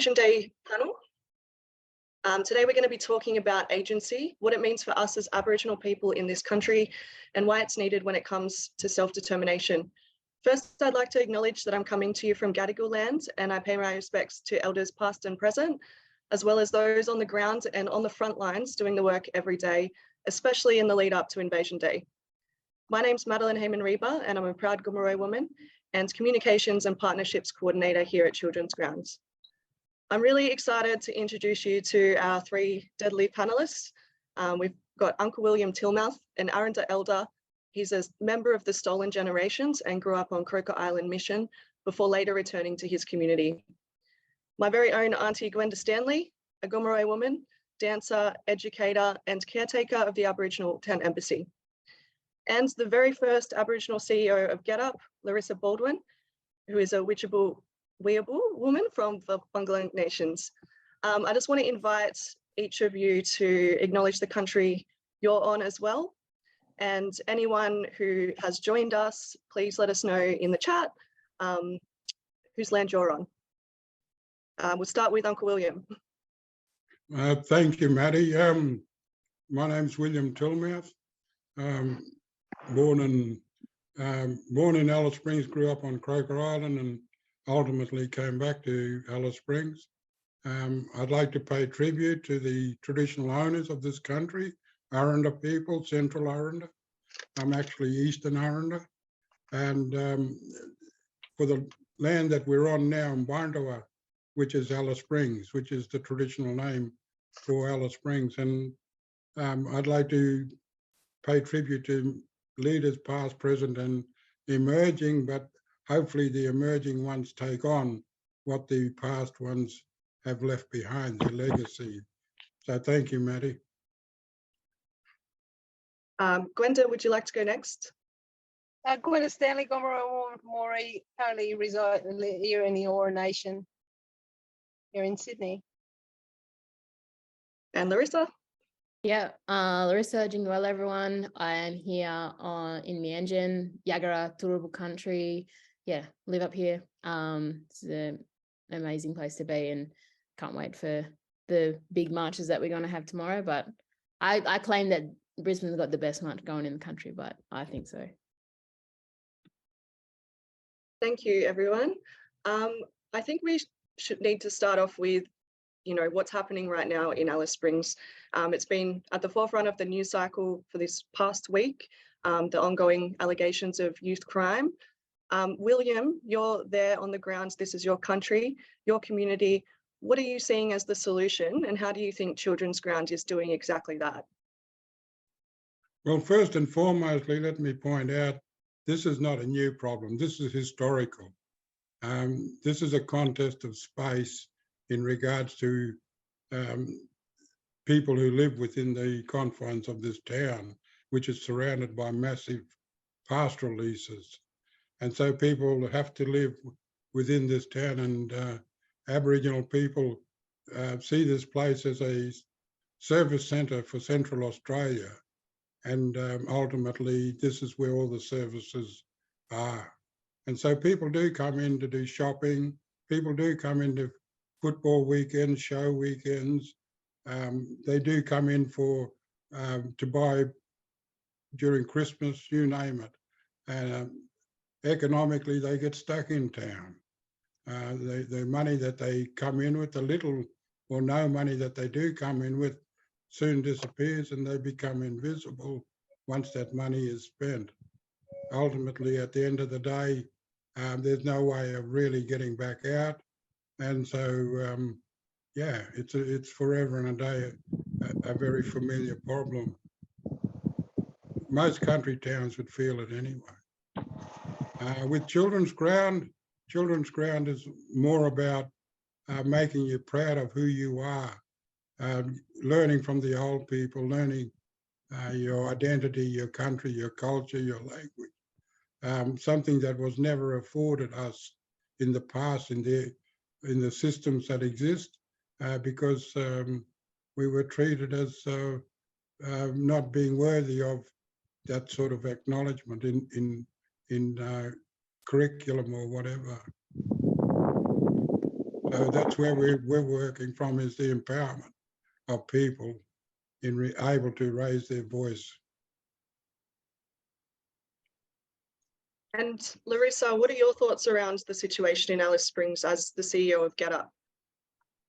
Invasion Day panel. Today we're going to be talking about agency, what it means for us as Aboriginal people in this country, and why it's needed when it comes to self-determination. First, I'd like to acknowledge that I'm coming to you from Gadigal land, and I pay my respects to elders past and present, as well as those on the ground and on the front lines doing the work every day, especially in the lead up to Invasion Day. My name's Madeline Hayman-Reber, and I'm a proud Gomeroi woman and Communications and Partnerships Coordinator here at Children's Grounds. I'm really excited to introduce you to our three deadly panelists. We've got Uncle William Tilmouth, an Arrernte elder. He's a member of the Stolen Generations and grew up on Croker Island Mission before later returning to his community. My very own Auntie Gwenda Stanley, a Gomeroi woman, dancer, educator, and caretaker of the Aboriginal Town Embassy. And the very first Aboriginal CEO of GetUp, Larissa Baldwin, who is a Widjabul Wia-bul woman from the Bungalow Nations. I just want to invite each of you to acknowledge the country you're on as well. And anyone who has joined us, please let us know in the chat whose land you're on. We'll start with Uncle William. Thank you, Maddie. My name's William Tilmouth. Born in Alice Springs, grew up on Croker Island and ultimately came back to Alice Springs. I'd like to pay tribute to the traditional owners of this country, Arrernte people, Central Arrernte. I'm actually Eastern Arrernte. And for the land that we're on now in Wandawa, which is Alice Springs, which is the traditional name for Alice Springs. And I'd like to pay tribute to leaders past, present, and emerging, but hopefully the emerging ones take on what the past ones have left behind, their legacy. So thank you, Maddie. Gwenda, would you like to go next? Gwenda Stanley, Gomeroi, currently reside here in the Eora Nation, here in Sydney. And Larissa? Yeah, Larissa, Jinguel, everyone. I am here in Mianjin, Yagara, Turrbal country. Yeah, live up here. It's an amazing place to be and can't wait for the big marches that we're going to have tomorrow. But I claim that Brisbane's got the best march going in the country, but I think so. Thank you, everyone. I think we should need to start off with what's happening right now in Alice Springs. It's been at the forefront of the news cycle for this past week, the ongoing allegations of youth crime. William, you're there on the grounds. This is your country, your community. What are you seeing as the solution, and how do you think Children's Ground is doing exactly that? Well, first and foremostly, let me point out, this is not a new problem. This is historical. This is a contest of space in regards to people who live within the confines of this town, which is surrounded by massive pastoral leases. And so people have to live within this town, and Aboriginal people see this place as a service centre for Central Australia. And ultimately, this is where all the services are. And so people do come in to do shopping. People do come into football weekends, show weekends. They do come in for to buy during Christmas, you name it. And economically, they get stuck in town. The money that they come in with, the little or no money that they do come in with, soon disappears and they become invisible once that money is spent. Ultimately, at the end of the day, there's no way of really getting back out. And so, yeah, it's forever and a day a very familiar problem. Most country towns would feel it anyway. With Children's Ground is more about making you proud of who you are, learning from the old people, learning your identity, your country, your culture, your language, something that was never afforded us in the past in the systems that exist, because we were treated as not being worthy of that sort of acknowledgement in curriculum or whatever. So that's where we're working from, is the empowerment of people in able to raise their voice. And Larissa, what are your thoughts around the situation in Alice Springs as the CEO of GetUp?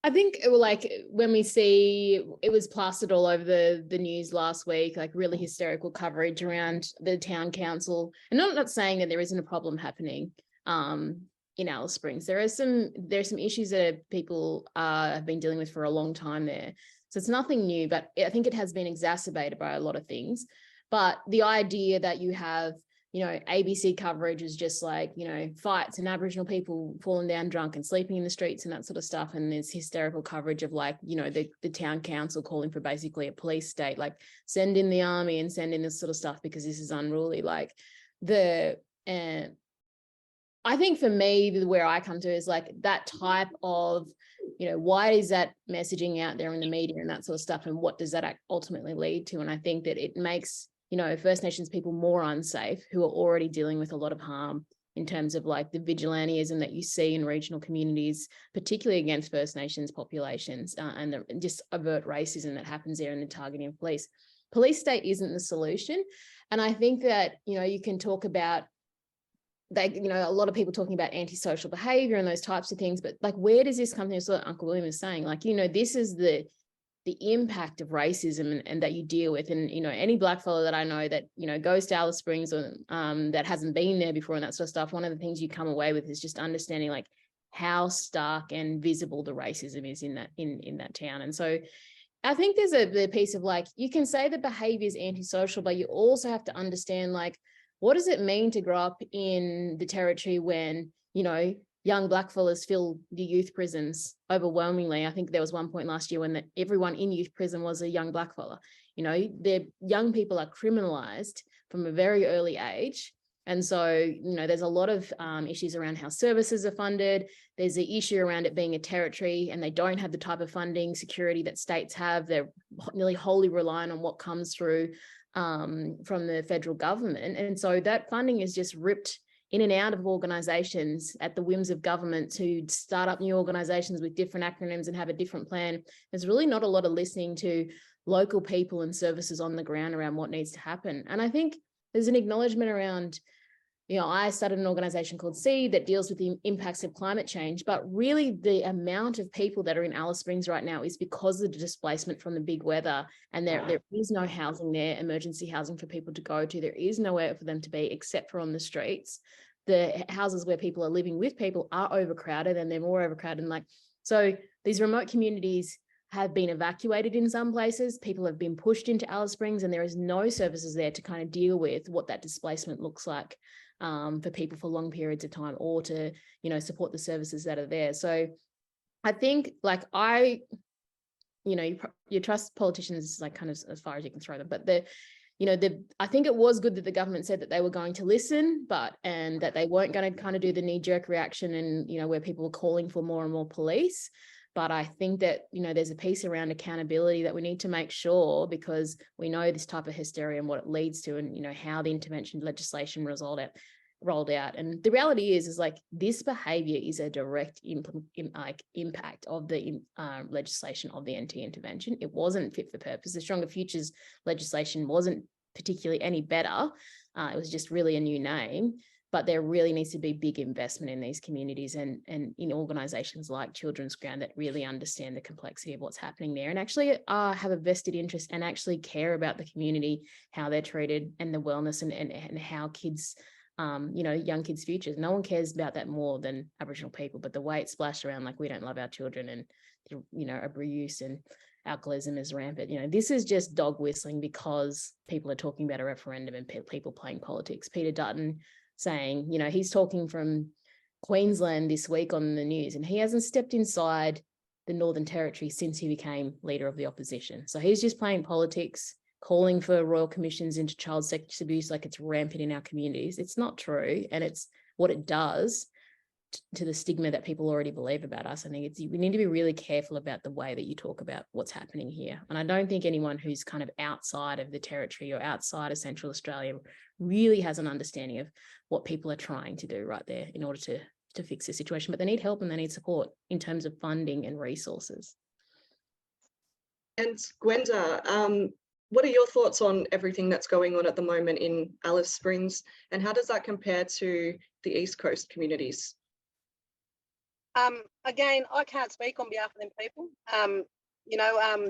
I think like when we see it was plastered all over the news last week, like really hysterical coverage around the town council, and not saying that there isn't a problem happening in Alice Springs. There's some issues that people have been dealing with for a long time there. So it's nothing new, but I think it has been exacerbated by a lot of things. But the idea that you have, you know, ABC coverage is just like, you know, fights and Aboriginal people falling down drunk and sleeping in the streets and that sort of stuff. And there's hysterical coverage of like, you know, the town council calling for basically a police state, like send in the army and send in this sort of stuff because this is unruly. Like I think for me, where I come to is like that type of, you know, why is that messaging out there in the media and that sort of stuff? And what does that ultimately lead to? And I think that it makes, you know, First Nations people more unsafe, who are already dealing with a lot of harm in terms of like the vigilantism that you see in regional communities, particularly against First Nations populations, and the just overt racism that happens there in the targeting of police. Police state isn't the solution. And I think that, you know, you can talk about, you know, a lot of people talking about antisocial behavior and those types of things, but like, where does this come from? So Uncle William is saying, like, you know, this is the impact of racism and that you deal with. And, you know, any black fellow that I know that, you know, goes to Alice Springs or that hasn't been there before and that sort of stuff, one of the things you come away with is just understanding like how stark and visible the racism is in that town. And so I think there's the piece of like, you can say the behavior is antisocial, but you also have to understand like, what does it mean to grow up in the territory when, you know, young blackfellas fill the youth prisons overwhelmingly? I think there was one point last year when everyone in youth prison was a young blackfella. You know, the young people are criminalized from a very early age. And so, you know, there's a lot of issues around how services are funded. There's the issue around it being a territory and they don't have the type of funding security that states have. They're nearly wholly reliant on what comes through from the federal government. And so that funding is just ripped in and out of organizations at the whims of government to start up new organizations with different acronyms and have a different plan. There's really not a lot of listening to local people and services on the ground around what needs to happen. And I think there's an acknowledgement around, you know, I started an organization called SEED that deals with the impacts of climate change, but really the amount of people that are in Alice Springs right now is because of the displacement from the big weather, and there is no housing there, emergency housing for people to go to. There is nowhere for them to be except for on the streets. The houses where people are living with people are overcrowded, and they're more overcrowded. And like, so these remote communities have been evacuated in some places. People have been pushed into Alice Springs, and there is no services there to kind of deal with what that displacement looks like for people for long periods of time, or to, you know, support the services that are there. So I think like you know, you trust politicians like kind of as far as you can throw them, but I think it was good that the government said that they were going to listen, and that they weren't going to kind of do the knee-jerk reaction and, you know, where people were calling for more and more police. But I think that, you know, there's a piece around accountability that we need to make sure, because we know this type of hysteria and what it leads to, and, you know, how the intervention legislation rolled out. And the reality is like this behavior is a direct impact of the legislation of the NT intervention. It wasn't fit for purpose. The Stronger Futures legislation wasn't particularly any better. It was just really a new name. But there really needs to be big investment in these communities and in organisations like Children's Ground that really understand the complexity of what's happening there, and actually have a vested interest and actually care about the community, how they're treated, and the wellness and how kids, you know, young kids' futures. No one cares about that more than Aboriginal people, but the way it's splashed around like we don't love our children, and, you know, abuse and alcoholism is rampant. You know, this is just dog whistling because people are talking about a referendum and people playing politics. Peter Dutton saying, you know, he's talking from Queensland this week on the news, and he hasn't stepped inside the Northern Territory since he became leader of the opposition. So he's just playing politics, calling for royal commissions into child sex abuse like it's rampant in our communities. It's not true, and it's what it does to the stigma that people already believe about us. I think we need to be really careful about the way that you talk about what's happening here. And I don't think anyone who's kind of outside of the territory or outside of Central Australia really has an understanding of what people are trying to do right there in order to to fix the situation, but they need help and they need support in terms of funding and resources. And Gwenda, what are your thoughts on everything that's going on at the moment in Alice Springs, and how does that compare to the East Coast communities? Again, I can't speak on behalf of them people.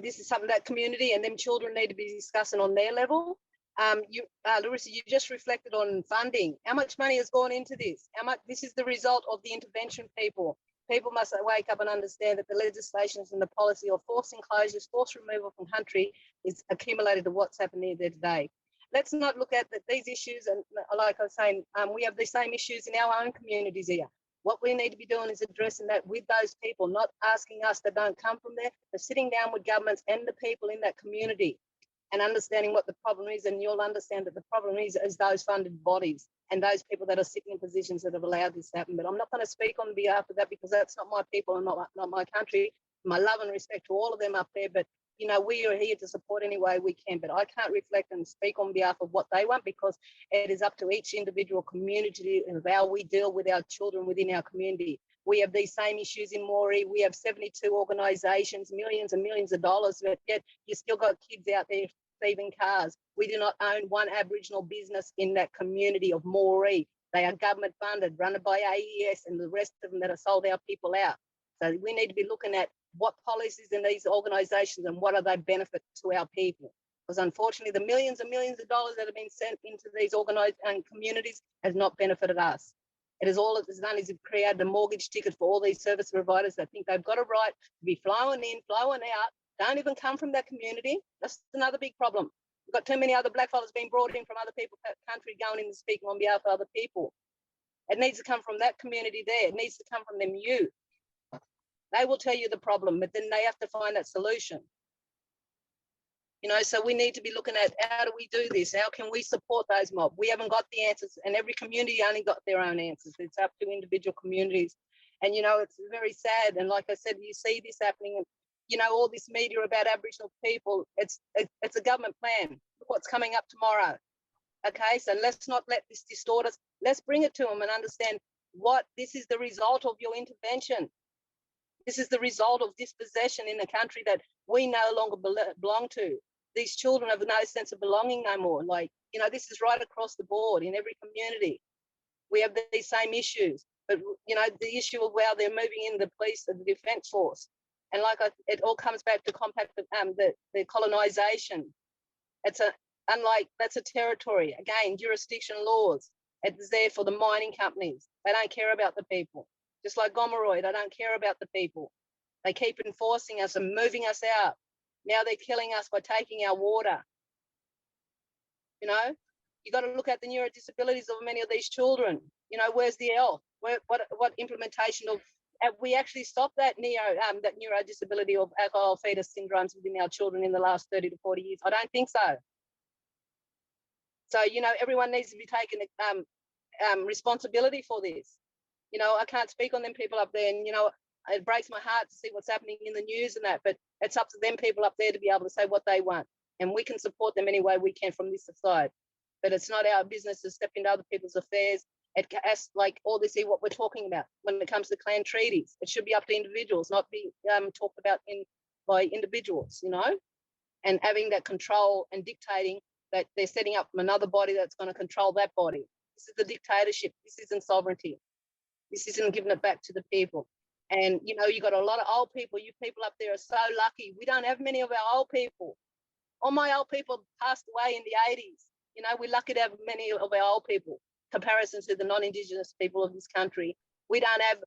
This is something that community and them children need to be discussing on their level. Larissa, you just reflected on funding. How much money has gone into this? This is the result of the intervention people. People must wake up and understand that the legislations and the policy of forced enclosures, forced removal from country is accumulated to what's happening there today. Let's not look at these issues, and like I was saying, we have the same issues in our own communities here. What we need to be doing is addressing that with those people, not asking us that don't come from there, but sitting down with governments and the people in that community and understanding what the problem is. And you'll understand that the problem is those funded bodies and those people that are sitting in positions that have allowed this to happen. But I'm not going to speak on behalf of that because that's not my people and not my country. My love and respect to all of them up there. But, we are here to support any way we can. But I can't reflect and speak on behalf of what they want because it is up to each individual community and how we deal with our children within our community. We have these same issues in Moree. We have 72 organisations, millions and millions of dollars, but yet you still got kids out there thieving cars. We do not own one Aboriginal business in that community of Moree. They are government funded, run by AES and the rest of them that have sold our people out. So we need to be looking at what policies in these organisations and what are they benefit to our people. Because unfortunately, the millions and millions of dollars that have been sent into these organised communities has not benefited us. It is all it has done is it created a mortgage ticket for all these service providers that think they've got a right to be flowing in, flowing out, don't even come from that community. That's another big problem. We've got too many other black fellas being brought in from other people's country going in and speaking on behalf of other people. It needs to come from that community there. It needs to come from them youth. They will tell you the problem, but then they have to find that solution. So we need to be looking at how do we do this? How can we support those mobs? We haven't got the answers, and every community only got their own answers. It's up to individual communities. And, it's very sad. And like I said, you see this happening, and, all this media about Aboriginal people, it's a government plan. Look what's coming up tomorrow. Okay, so let's not let this distort us. Let's bring it to them and understand what this is the result of your intervention. This is the result of dispossession in a country that we no longer belong to. These children have no sense of belonging no more. This is right across the board in every community. We have these same issues, but, the issue of how they're moving in the police and the defence force. And it all comes back to compact the colonisation. That's a territory. Again, jurisdiction laws. It's there for the mining companies. They don't care about the people. Just like Gomeroi, they don't care about the people. They keep enforcing us and moving us out. Now they're killing us by taking our water. You got to look at the neurodisabilities of many of these children. Where's the health? What implementation of? Have we actually stopped that neurodisability of alcohol fetus syndromes within our children in the last 30 to 40 years? I don't think so. So, everyone needs to be taking responsibility for this. I can't speak on them people up there, and, it breaks my heart to see what's happening in the news and that, but it's up to them people up there to be able to say what they want, and we can support them any way we can from this side. But it's not our business to step into other people's affairs. It has, all this here, what we're talking about when it comes to clan treaties. It should be up to individuals, not be talked about by individuals, and having that control and dictating that they're setting up from another body that's going to control that body. This is the dictatorship. This isn't sovereignty. This isn't giving it back to the people. And, you got a lot of old people. You people up there are so lucky. We don't have many of our old people. All my old people passed away in the 80s. We're lucky to have many of our old people. Comparison to the non-Indigenous people of this country. We don't have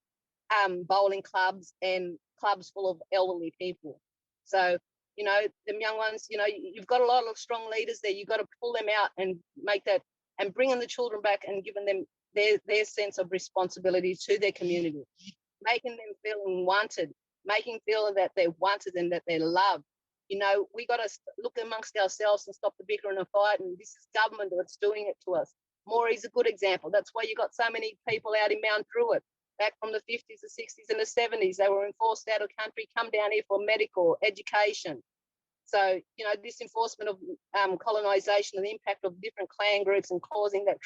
bowling clubs and clubs full of elderly people. So, them young ones, you've got a lot of strong leaders there. You've got to pull them out and make that, and bringing the children back and giving them their sense of responsibility to their community, making them feel wanted, making feel that they're wanted and that they're loved. We got to look amongst ourselves and stop the bickering and fighting. This is government that's doing it to us. Moree's a good example. That's why you got so many people out in Mount Druitt back from the 50s, the 60s and the 70s. They were enforced out of country, come down here for medical, education. So, this enforcement of colonisation and the impact of different clan groups and causing that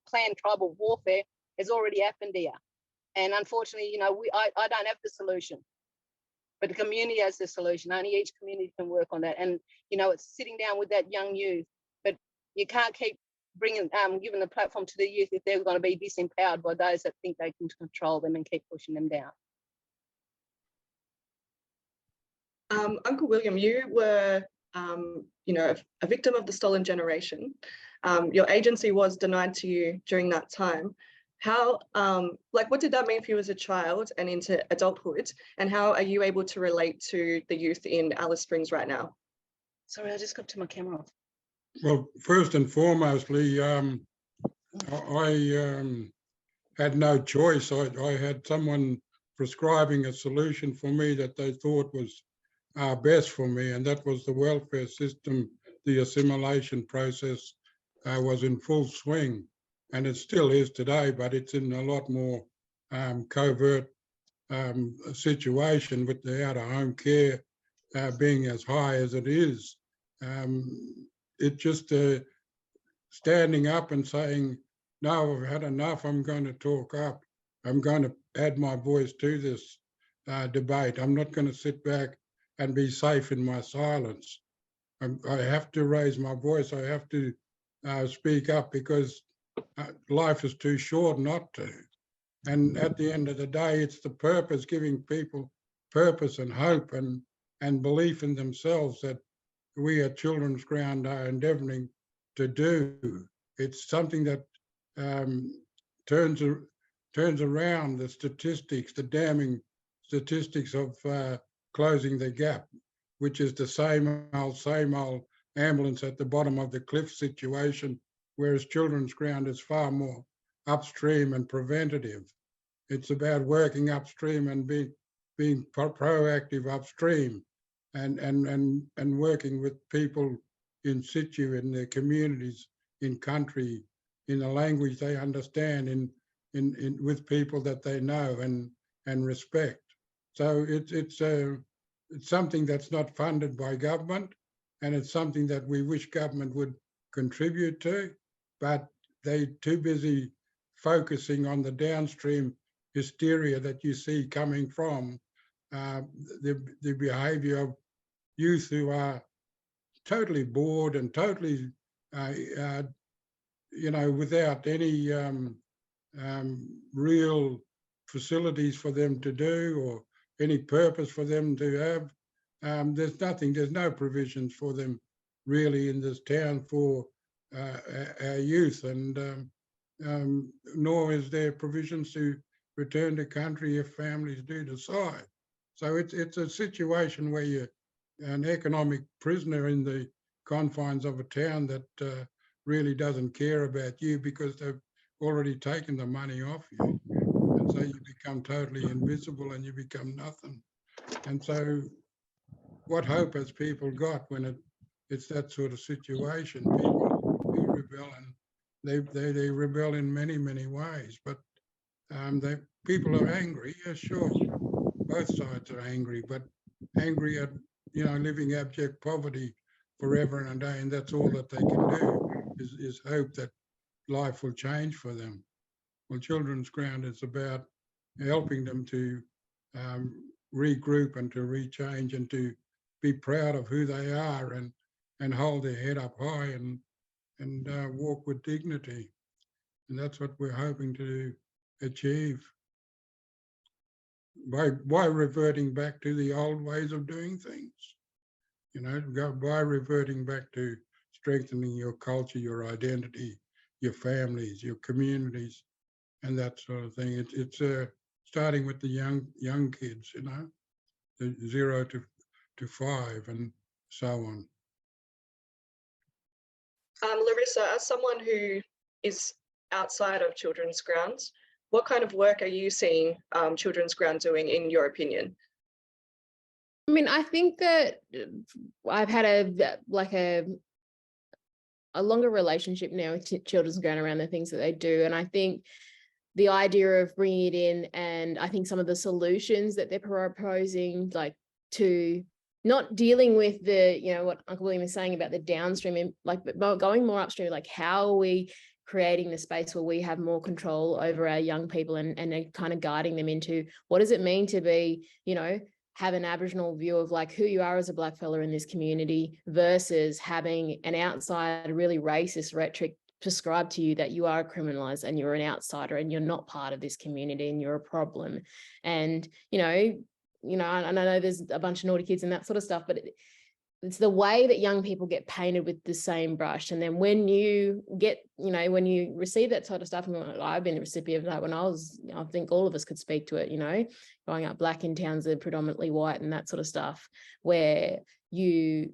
clan tribal warfare has already happened here. And unfortunately, you know, I don't have the solution, but the community has the solution. Only each community can work on that. And, you know, it's sitting down with that young youth, but you can't keep giving the platform to the youth if they're going to be disempowered by those that think they can control them and keep pushing them down. Uncle William, you were, you know, a victim of the stolen generation. Your agency was denied to you during that time. How, like, what did that mean for you as a child and into adulthood? And how are you able to relate to the youth in Alice Springs right now? Sorry, I just got to my camera off. Well, first and foremostly, I had no choice. I had someone prescribing a solution for me that they thought was best for me, and that was the welfare system. The assimilation process was in full swing, and it still is today, but it's in a lot more covert situation with the out-of-home care being as high as it is. It just standing up and saying, no, I've had enough, I'm going to talk up. I'm going to add my voice to this debate. I'm not going to sit back and be safe in my silence. I have to raise my voice. I have to speak up because life is too short not to. And at the end of the day, it's the purpose, giving people purpose and hope and belief in themselves that we at Children's Ground are endeavouring to do. It's something that turns around the statistics, the damning statistics of closing the gap, which is the same old ambulance at the bottom of the cliff situation, whereas Children's Ground is far more upstream and preventative. It's about working upstream and being proactive upstream and working with people in situ, in their communities, in country, in a language they understand, in with people that they know and respect. So it's something that's not funded by government, and it's something that we wish government would contribute to, but they're too busy focusing on the downstream hysteria that you see coming from the behaviour of youth who are totally bored and totally, you know, without any real facilities for them to do or any purpose for them to have. There's no provisions for them really in this town for our youth, and nor is there provisions to return to country if families do decide. So it's a situation where you're an economic prisoner in the confines of a town that really doesn't care about you because they've already taken the money off you. And so you become totally invisible and you become nothing. And so what hope has people got when it's that sort of situation? People do rebel, and they rebel in many, many ways, but people are angry, yeah, sure. Both sides are angry, but angry at, you know, living abject poverty forever and a day, and that's all that they can do is hope that life will change for them. Well, Children's Ground is about helping them to regroup and to rechange and to be proud of who they are and hold their head up high and walk with dignity. And that's what we're hoping to achieve by reverting back to the old ways of doing things. You know, by reverting back to strengthening your culture, your identity, your families, your communities, and that sort of thing. It's starting with the young kids, you know, the 0 to 5 and so on. Larissa, as someone who is outside of Children's Grounds, what kind of work are you seeing Children's Ground doing, in your opinion? I mean, I think that I've had a longer relationship now with Children's Ground around the things that they do. And I think the idea of bringing it in, and I think some of the solutions that they're proposing, like to not dealing with the, you know, what Uncle William is saying about the downstream, like, but going more upstream, like how are we creating the space where we have more control over our young people and kind of guiding them into what does it mean to be, you know, have an Aboriginal view of like who you are as a black fella in this community versus having an outside, really racist rhetoric prescribed to you that you are criminalized and you're an outsider and you're not part of this community and you're a problem. And, you know, I know there's a bunch of naughty kids and that sort of stuff, but it's the way that young people get painted with the same brush. And then when you get, you know, when you receive that sort of stuff, and I've been the recipient of that when I think all of us could speak to it, you know, growing up black in towns that are predominantly white and that sort of stuff, where you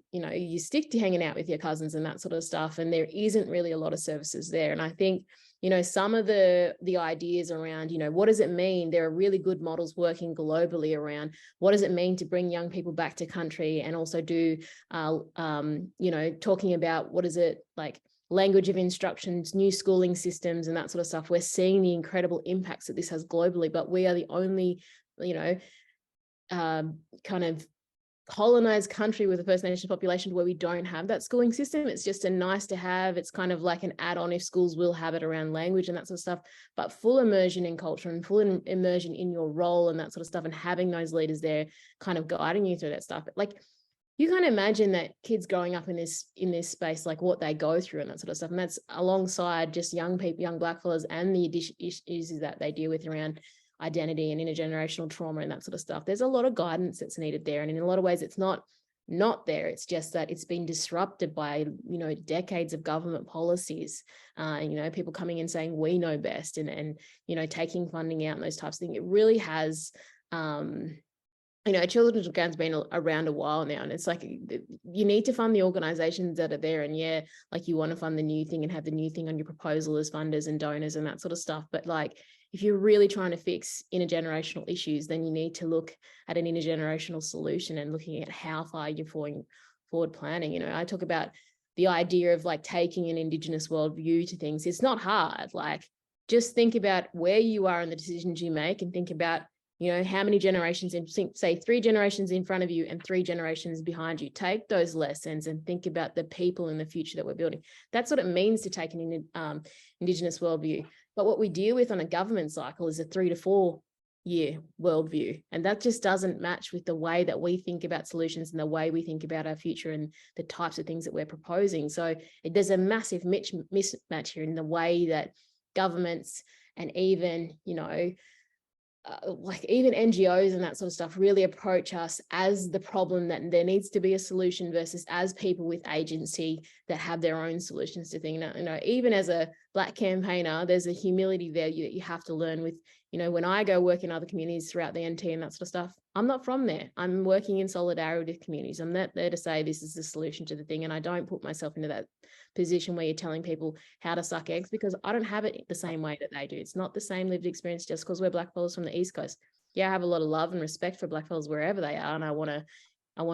stick to hanging out with your cousins and that sort of stuff. And there isn't really a lot of services there. And I think, you know, some of the ideas around, you know, what does it mean? There are really good models working globally around what does it mean to bring young people back to country, and also do, you know, talking about what is it like language of instructions, new schooling systems and that sort of stuff. We're seeing the incredible impacts that this has globally, but we are the only, you know, kind of colonized country with a First Nations population where we don't have that schooling system. It's just a nice to have. It's kind of like an add-on if schools will have it around language and that sort of stuff, but full immersion in culture and full immersion in your role and that sort of stuff, and having those leaders there kind of guiding you through that stuff. Like, you can't imagine that kids growing up in this space, like what they go through and that sort of stuff. And that's alongside just young people, young black fellas, and the issues that they deal with around identity and intergenerational trauma and that sort of stuff. There's a lot of guidance that's needed there. And in a lot of ways, it's not there. It's just that it's been disrupted by, you know, decades of government policies, you know, people coming in saying we know best and, you know, taking funding out and those types of things. It really has, you know, Children's Ground's been around a while now, and it's like you need to fund the organizations that are there. And yeah, like you want to fund the new thing and have the new thing on your proposal as funders and donors and that sort of stuff. But like, if you're really trying to fix intergenerational issues, then you need to look at an intergenerational solution and looking at how far you're forward planning. You know, I talk about the idea of like taking an Indigenous worldview to things. It's not hard. Like, just think about where you are in the decisions you make, and think about, you know, how many generations in, say 3 generations in front of you and 3 generations behind you. Take those lessons and think about the people in the future that we're building. That's what it means to take an Indigenous worldview. But what we deal with on a government cycle is a 3 to 4 year worldview. And that just doesn't match with the way that we think about solutions and the way we think about our future and the types of things that we're proposing. So there's a massive mismatch here in the way that governments and even, you know, like even NGOs and that sort of stuff really approach us as the problem that there needs to be a solution, versus as people with agency that have their own solutions to things. You know, even as a Black campaigner, there's a humility there that you have to learn with. You know, when I go work in other communities throughout the NT and that sort of stuff, I'm not from there. I'm working in solidarity with communities. I'm not there to say this is the solution to the thing. And I don't put myself into that position where you're telling people how to suck eggs, because I don't have it the same way that they do. It's not the same lived experience just because we're black fellas from the East Coast. Yeah, I have a lot of love and respect for black fellas wherever they are. And I want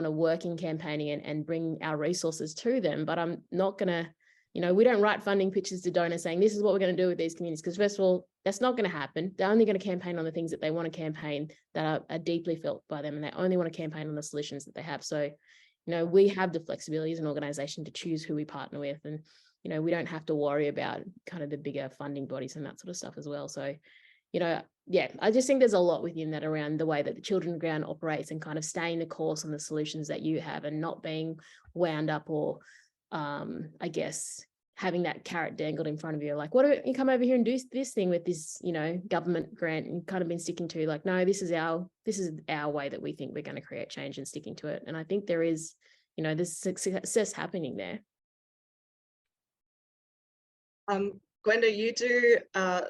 to work in campaigning and bring our resources to them. But I'm not going to, you know, we don't write funding pitches to donors saying this is what we're going to do with these communities, because first of all, that's not going to happen. They're only going to campaign on the things that they want to campaign that are deeply felt by them, and they only want to campaign on the solutions that they have. So, you know, we have the flexibility as an organization to choose who we partner with, and, you know, we don't have to worry about kind of the bigger funding bodies and that sort of stuff as well. So, you know, yeah, I just think there's a lot within that around the way that the Children's Ground operates, and kind of staying the course on the solutions that you have and not being wound up or, I guess, having that carrot dangled in front of you. Like, what do you come over here and do this thing with this, you know, government grant, and kind of been sticking to like, no, this is our way that we think we're going to create change, and sticking to it. And I think there is, you know, there's success happening there. Gwenda, you do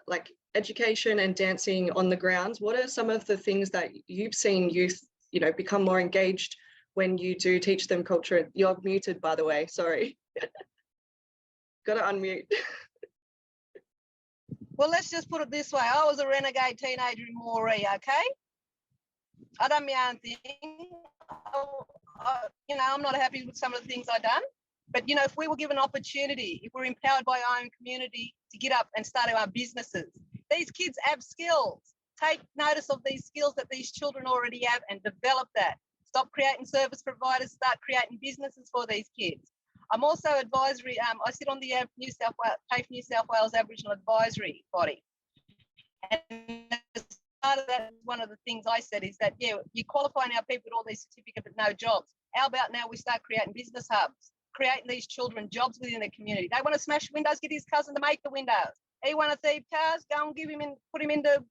like education and dancing on the grounds. What are some of the things that you've seen youth, you know, become more engaged when you do teach them culture? You're muted, by the way, sorry. Got to unmute. Well, let's just put it this way. I was a renegade teenager in Moree, okay? I done my own thing. You know, I'm not happy with some of the things I done. But, you know, if we were given opportunity, if we're empowered by our own community to get up and start our businesses, these kids have skills. Take notice of these skills that these children already have and develop that. Stop creating service providers, start creating businesses for these kids. I'm also advisory. I sit on the TAFE New South Wales Aboriginal Advisory Body. And as part of that, one of the things I said is that, yeah, you're qualifying our people with all these certificates but no jobs. How about now we start creating business hubs, creating these children jobs within the community? They want to smash windows, get his cousin to make the windows. He want to thieve cars, go and give him in, put him into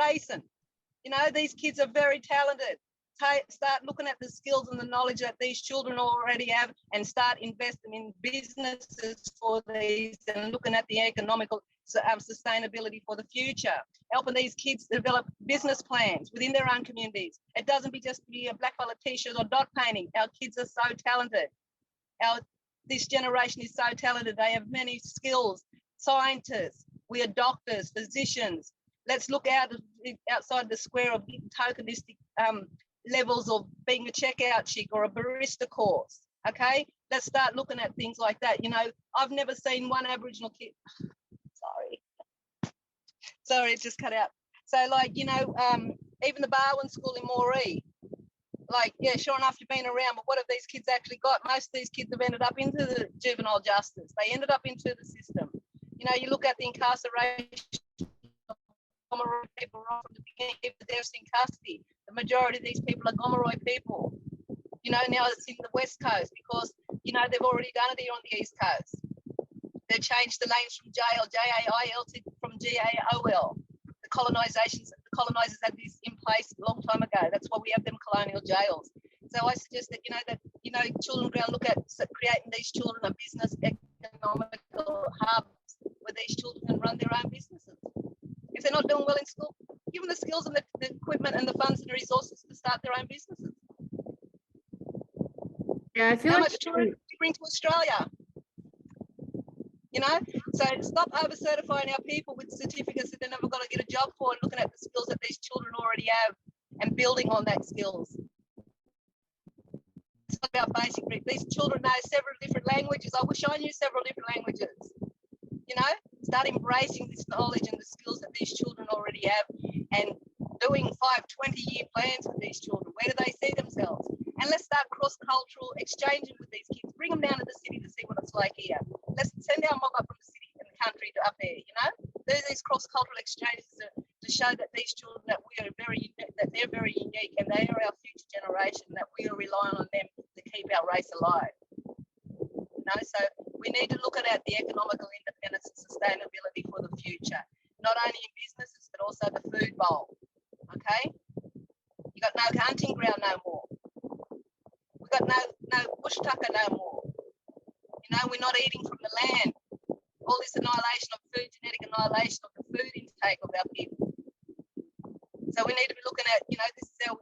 racing. You know, these kids are very talented. Start looking at the skills and the knowledge that these children already have and start investing in businesses for these and looking at the economical sustainability for the future, helping these kids develop business plans within their own communities. It doesn't just be a black colour t-shirt or dot painting. Our kids are so talented. This generation is so talented. They have many skills. Scientists, we are doctors, physicians. Let's look outside the square of tokenistic levels of being a checkout chick or a barista course, okay? Let's start looking at things like that. You know, I've never seen one Aboriginal kid, sorry, it just cut out. So like, you know, even the Baldwin school in Moree, like, yeah, sure enough, you've been around, but what have these kids actually got? Most of these kids have ended up into the juvenile justice. They ended up into the system. You know, you look at the incarceration of Gomeroi people right from the beginning, if the deaths in custody. The majority of these people are Gomeroi people. You know, now it's in the West Coast because, you know, they've already done it here on the East Coast. They've changed the names from jail, J-A-I-L, from G-A-O-L. The colonisers had this in place a long time ago. That's why we have them colonial jails. So I suggest that, children go and look at creating these children a business economical hubs where these children can run their own businesses. If they're not doing well in school, give them the skills and the equipment and the funds and the resources to start their own businesses. Yeah, I feel How like much tourism do you bring to Australia? You know, so stop over-certifying our people with certificates that they're never going to get a job for and looking at the skills that these children already have and building on that skills. It's not about basic. These children know several different languages. I wish I knew several different languages. You know, start embracing this knowledge and the skills that these children already have and doing 5-20-year plans with these children. Where do they see themselves? And let's start cross-cultural exchanging with these kids. Bring them down to the city to see what it's like here. Let's send our mob up from the city and the country to up there, you know? Do these cross-cultural exchanges to show that these children, that they're very unique and they are our future generation, that we are relying on them to keep our race alive. You know, so we need to look at the economical independence and sustainability for the future, not only in businesses, but also the food bowl, okay? You got no hunting ground no more. We've got no bush tucker no more. You know, we're not eating from the land. All this annihilation of food, genetic annihilation of the food intake of our people. So we need to be looking at, you know, this is how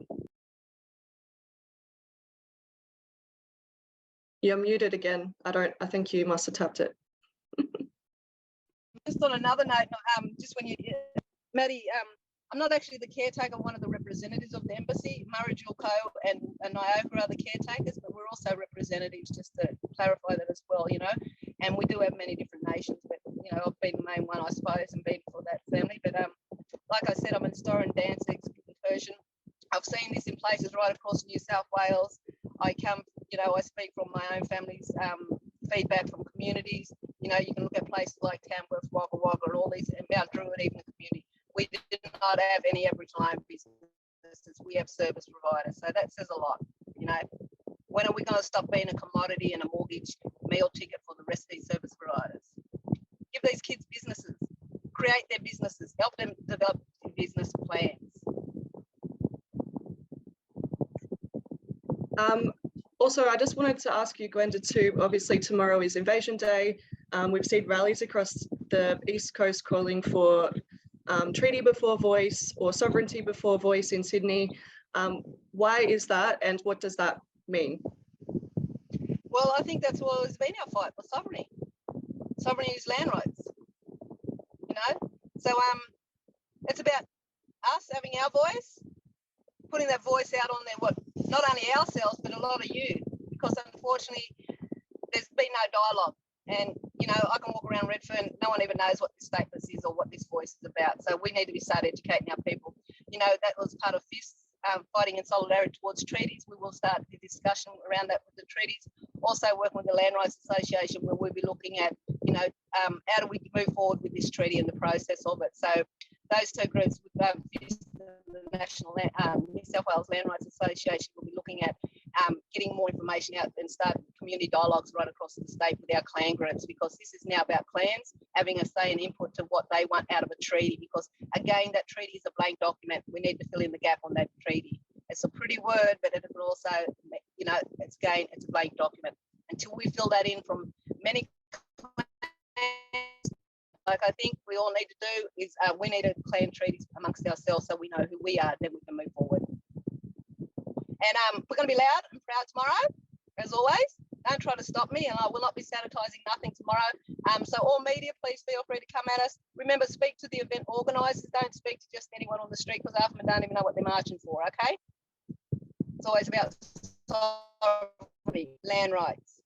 You're muted again. I think you must have tapped it. just on another note, just when Maddie, I'm not actually the caretaker, one of the representatives of the embassy. Murray Julko and Niagara are the caretakers, but we're also representatives, just to clarify that as well, you know. And we do have many different nations, but, you know, I've been the main one, I suppose, and been for that family. But like I said, I'm an historian, dance, incursion. I've seen this in places right across New South Wales. I speak from my own family's feedback from communities. You know, you can look at places like Tamworth, Wagga Wagga, and all these, and Mount Druitt, even the community. We did not have any Aboriginal owned businesses. We have service providers. So that says a lot. You know, when are we going to stop being a commodity and a mortgage meal ticket for the rest of these service providers? Give these kids businesses, create their businesses, help them develop business plans. Also, I just wanted to ask you, Gwenda, too, obviously tomorrow is Invasion Day. We've seen rallies across the East Coast calling for treaty before voice or sovereignty before voice in Sydney. Why is that, and what does that mean? Well, I think that's always been our fight for sovereignty. Sovereignty is land rights, you know? So it's about us having our voice, putting that voice out on there, not only ourselves, but a lot of you, because unfortunately, there's been no dialogue. And, you know, I can walk around Redfern, no one even knows what this statement is or what this voice is about. So we need to start educating our people. You know, that was part of FIST, fighting in solidarity towards treaties. We will start the discussion around that with the treaties. Also working with the Land Rights Association, where we'll be looking at, you know, how do we move forward with this treaty and the process of it. So those two groups, with the National New South Wales Land Rights Association, will be looking at getting more information out and start community dialogues right across the state with our clan groups, because this is now about clans having a say and input to what they want out of a treaty, because again, that treaty is a blank document. We need to fill in the gap on that treaty. It's a pretty word, but it will also, you know, it's a blank document. Until we fill that in from many clans, like I think we all need to do is we need to clan treaties amongst ourselves so we know who we are, then we can move forward. And we're going to be loud and proud tomorrow, as always. Don't try to stop me, and I will not be sanitising nothing tomorrow. So all media, please feel free to come at us. Remember, speak to the event organisers. Don't speak to just anyone on the street, because half of them don't even know what they're marching for, okay? It's always about sovereignty, land rights.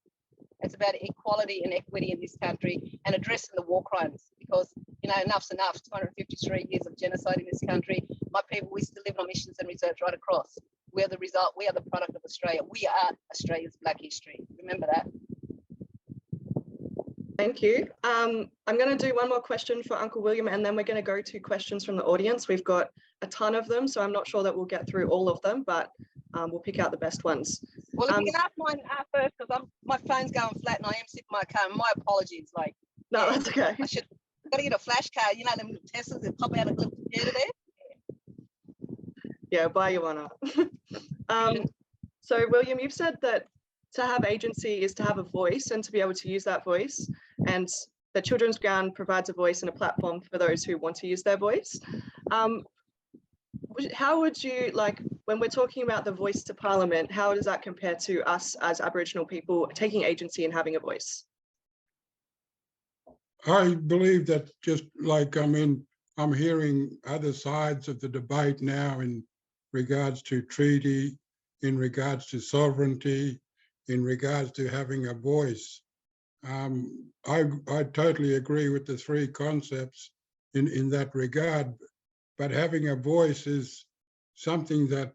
It's about equality and equity in this country and addressing the war crimes, because, you know, enough's enough. 253 years of genocide in this country. My people, we still live on missions and research right across. We are the result. We are the product of Australia. We are Australia's Black history. Remember that. Thank you. I'm going to do one more question for Uncle William, and then we're going to go to questions from the audience. We've got a ton of them, so I'm not sure that we'll get through all of them, but we'll pick out the best ones. Well, if you can ask mine first, because my phone's going flat and I am sitting in my car. My apologies. Like, No, yeah, that's okay. I've got to get a flash card. You know, them little Teslas that pop out of the computer there. Yeah, by your honour. So, William, you've said that to have agency is to have a voice and to be able to use that voice, and the Children's Ground provides a voice and a platform for those who want to use their voice. How would you, like, when we're talking about the voice to Parliament, how does that compare to us as Aboriginal people taking agency and having a voice? I believe that, just like, I mean, I'm hearing other sides of the debate now in regards to treaty, in regards to sovereignty, in regards to having a voice. I totally agree with the three concepts in that regard, but having a voice is something that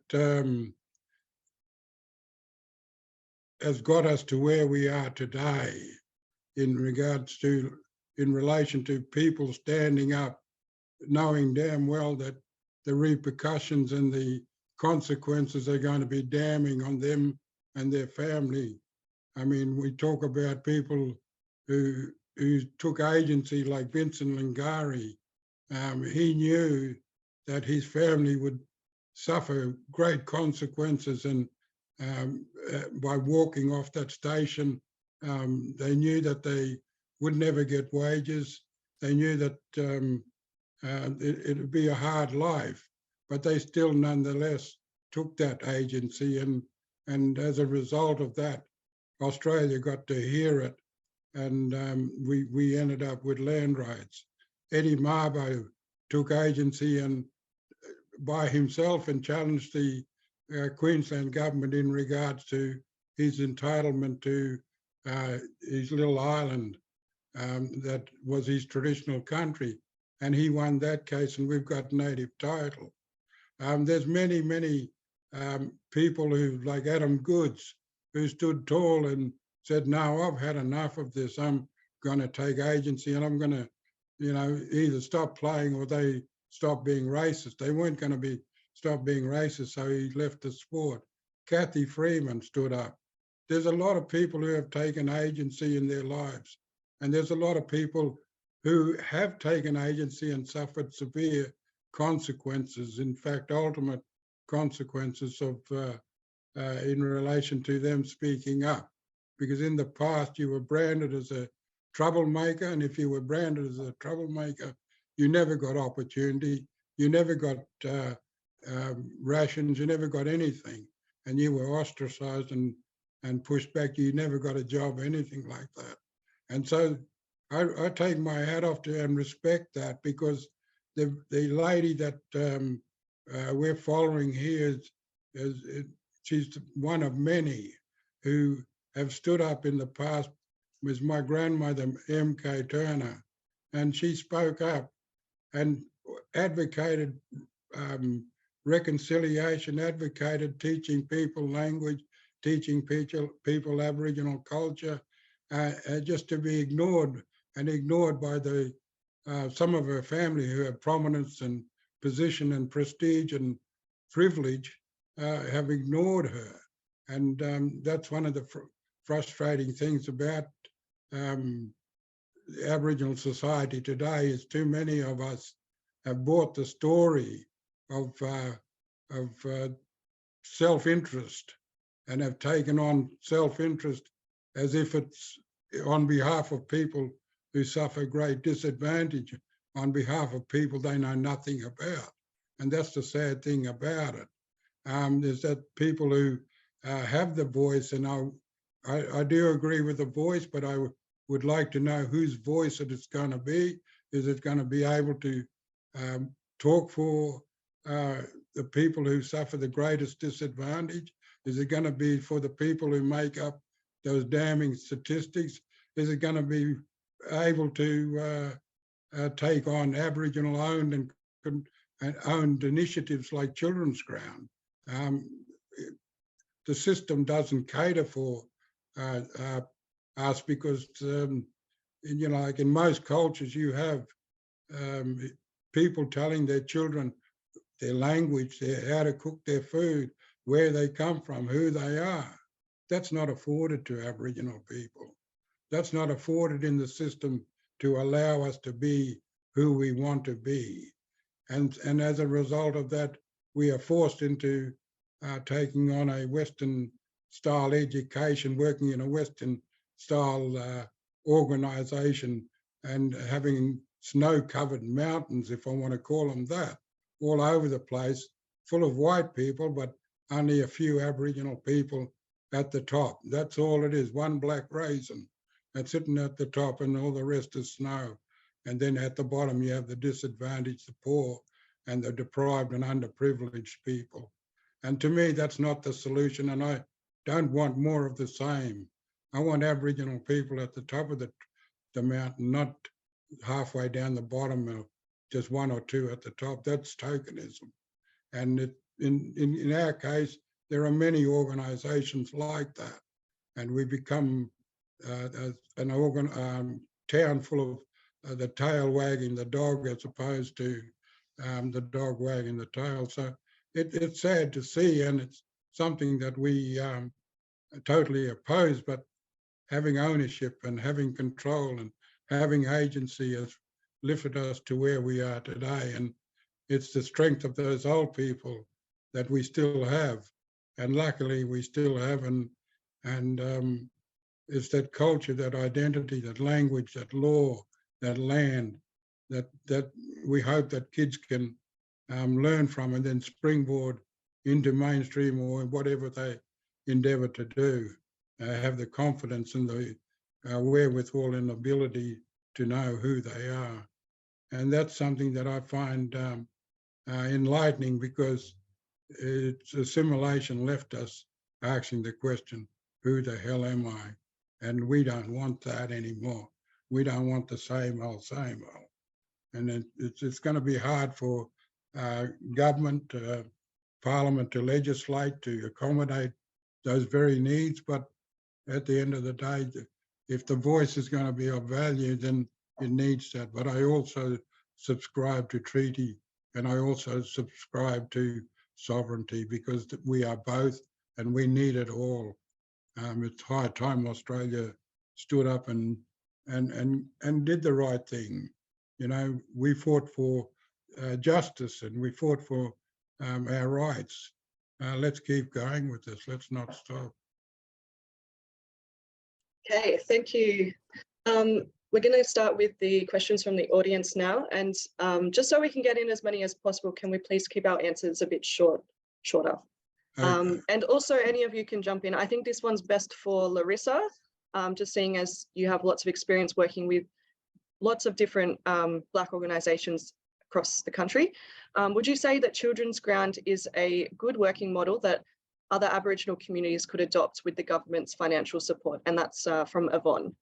has got us to where we are today in relation to people standing up, knowing damn well that the repercussions and the consequences are going to be damning on them and their family. I mean, we talk about people who took agency, like Vincent Lingari. He knew that his family would suffer great consequences, and by walking off that station, they knew that they would never get wages. They knew that it would be a hard life, but they still nonetheless took that agency, and as a result of that, Australia got to hear it, and we ended up with land rights. Eddie Mabo took agency and by himself and challenged the Queensland government in regards to his entitlement to his little island that was his traditional country, and he won that case, and we've got native title. There's many people who, like Adam Goods, who stood tall and said, no, I've had enough of this. I'm going to take agency, and I'm going to, you know, either stop playing or they stop being racist. They weren't going to stop being racist, so he left the sport. Kathy Freeman stood up. There's a lot of people who have taken agency in their lives, and there's a lot of people who have taken agency and suffered severe consequences, in fact, ultimate consequences of in relation to them speaking up. Because in the past, you were branded as a troublemaker, and if you were branded as a troublemaker, you never got opportunity, you never got rations, you never got anything, and you were ostracized and pushed back. You never got a job, anything like that. And so I take my hat off to and respect that, because the lady that we're following here she's one of many who have stood up in the past. Was my grandmother, M.K. Turner, and she spoke up and advocated reconciliation, advocated teaching people language, teaching people Aboriginal culture, just to be ignored by the some of her family who have prominence and position and prestige and privilege, have ignored her. And that's one of the frustrating things about Aboriginal society today, is too many of us have bought the story of self-interest, and have taken on self-interest as if it's on behalf of people who suffer great disadvantage, on behalf of people they know nothing about. And that's the sad thing about it, is that people who have the voice, and I do agree with the voice, but I would like to know whose voice it is going to be. Is it going to be able to talk for the people who suffer the greatest disadvantage? Is it going to be for the people who make up those damning statistics? Is it going to be able to take on Aboriginal owned and owned initiatives like Children's Ground? The system doesn't cater for us, because you know, like in most cultures, you have people telling their children their language, how to cook their food, where they come from, who they are. That's not afforded to Aboriginal people. That's not afforded in the system to allow us to be who we want to be. And as a result of that, we are forced into taking on a Western style education, working in a Western style organisation, and having snow-covered mountains, if I want to call them that, all over the place, full of white people, but only a few Aboriginal people at the top. That's all it is, one black raisin that's sitting at the top, and all the rest is snow. And then at the bottom, you have the disadvantaged, the poor, and the deprived and underprivileged people. And to me, that's not the solution, and I don't want more of the same. I want Aboriginal people at the top of the mountain, not halfway down the bottom, or just one or two at the top. That's tokenism. And in our case, there are many organisations like that, and we become an town full of the tail wagging the dog, as opposed to the dog wagging the tail. So it's sad to see, and it's something that we totally oppose, but having ownership and having control and having agency has lifted us to where we are today. And it's the strength of those old people that we still have, and luckily we still have, and it's that culture, that identity, that language, that law, that land, that we hope that kids can learn from, and then springboard into mainstream or whatever they endeavour to do. Have the confidence and the wherewithal and ability to know who they are. And that's something that I find enlightening, because its assimilation left us asking the question, who the hell am I? And we don't want that anymore. We don't want the same old, same old. And it's going to be hard for government, Parliament to legislate to accommodate those very needs. But at the end of the day, if the voice is going to be of value, then it needs that. But I also subscribe to treaty, and I also subscribe to sovereignty, because we are both, and we need it all. It's high time Australia stood up and did the right thing. You know, we fought for justice, and we fought for our rights. Let's keep going with this. Let's not stop. Okay, thank you. We're going to start with the questions from the audience now, and just so we can get in as many as possible, can we please keep our answers a bit shorter? Okay. And also, any of you can jump in. I think this one's best for Larissa, just seeing as you have lots of experience working with lots of different Black organisations across the country. Would you say that Children's Ground is a good working model that other Aboriginal communities could adopt with the government's financial support? And that's from Yvonne.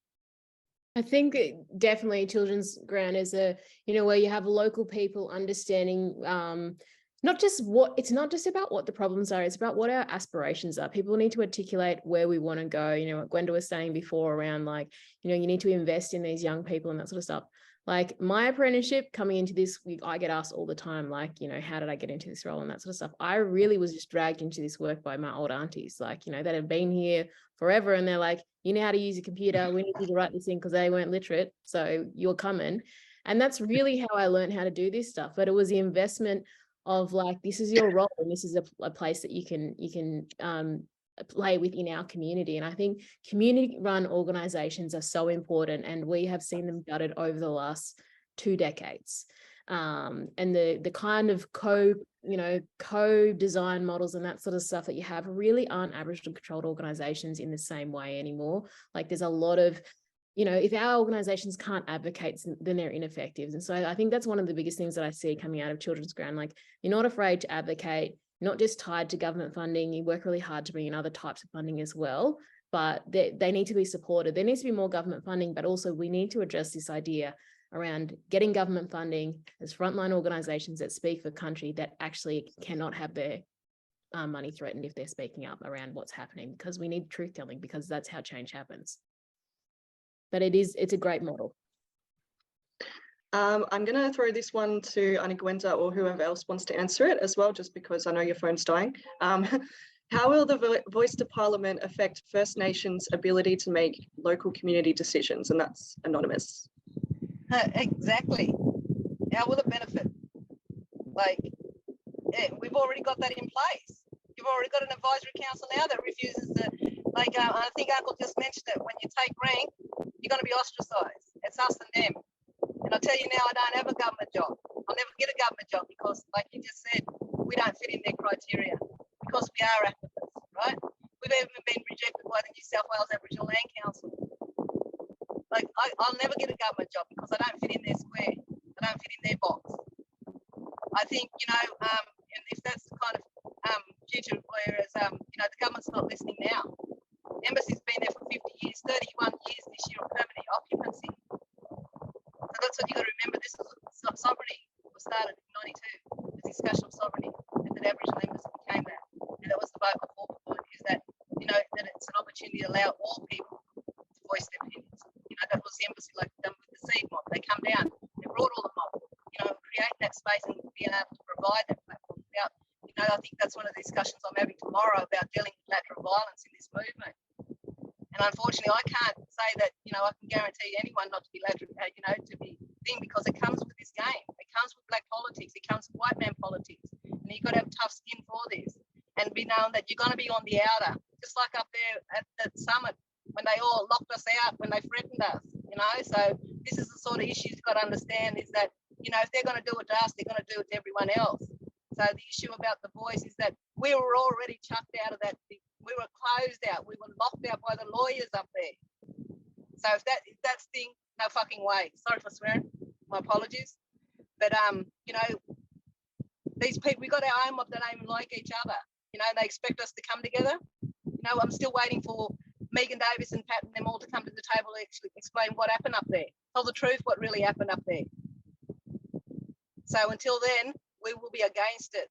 I think definitely Children's Ground is where you have local people understanding it's not just about what the problems are, it's about what our aspirations are. People need to articulate where we want to go. You know, what Gwenda was saying before around like, you know, you need to invest in these young people and that sort of stuff. Like my apprenticeship coming into this, I get asked all the time, like, you know, how did I get into this role and that sort of stuff. I really was just dragged into this work by my old aunties, like, you know, that have been here forever. And they're like, you know how to use a computer. We need you to write this in because they weren't literate. So you're coming. And that's really how I learned how to do this stuff. But it was the investment of like, this is your role and this is a place that you can play within our community. And I think community run organizations are so important, and we have seen them gutted over the last 2 decades. And the kind of co-design models and that sort of stuff that you have really aren't Aboriginal controlled organizations in the same way anymore. Like there's a lot of, you know, if our organizations can't advocate, then they're ineffective. And so I think that's one of the biggest things that I see coming out of Children's Ground. Like, you're not afraid to advocate, not just tied to government funding. You work really hard to bring in other types of funding as well, but they need to be supported. There needs to be more government funding, but also we need to address this idea around getting government funding as frontline organizations that speak for country that actually cannot have their money threatened if they're speaking up around what's happening, because we need truth telling, because that's how change happens. But it's a great model. I'm going to throw this one to Anna Gwenda or whoever else wants to answer it as well, just because I know your phone's dying. How will the voice to Parliament affect First Nations' ability to make local community decisions? And that's anonymous. Exactly. How will it benefit? Like, we've already got that in place. You've already got an advisory council now that refuses to, like, I think Uncle just mentioned it, when you take rank, you're going to be ostracised. It's us and them. And I'll tell you now, I don't have a government job. I'll never get a government job because, like you just said, we don't fit in their criteria because we are activists, right? We've even been rejected by the New South Wales Aboriginal Land Council. Like, I'll never get a government job because I don't fit in their square. I don't fit in their box. I think, you know, and if that's the kind of future, whereas, you know, the government's not listening now. The embassy's been there for 50 years, 31 years this year of permanent occupancy. So that's what you got to remember. This was sovereignty was started in '92. The discussion of sovereignty, and that Aboriginal embassy became that. And that was the vocal point, is that, you know, that it's an opportunity to allow all people to voice their opinions. You know, that was the embassy, like done with the seed mob. They come down, they brought all the mob, you know, create that space and being able to provide that platform. Without, you know, I think that's one of the discussions I'm having tomorrow about dealing with lateral violence in this movement. And unfortunately, I can't say that, you know, I can guarantee anyone not to be lateral, you know, to be thing, because it comes with this game. It comes with black politics. It comes with white man politics. And you've got to have tough skin for this and be known that you're going to be on the outer, just like up there at the summit when they all locked us out, when they threatened us, you know. So this is the sort of issues you've got to understand, is that, you know, if they're going to do it to us, they're going to do it to everyone else. So the issue about the voice is that we were already chucked out of that. We were closed out. We were locked out by the lawyers up there. So if that's thing, no fucking way. Sorry for swearing. My apologies. But you know, these people, we got our own mob that ain't even like each other. You know, they expect us to come together. You know, I'm still waiting for Megan Davis and Pat and them all to come to the table to actually explain what happened up there. Tell the truth, what really happened up there. So until then, we will be against it,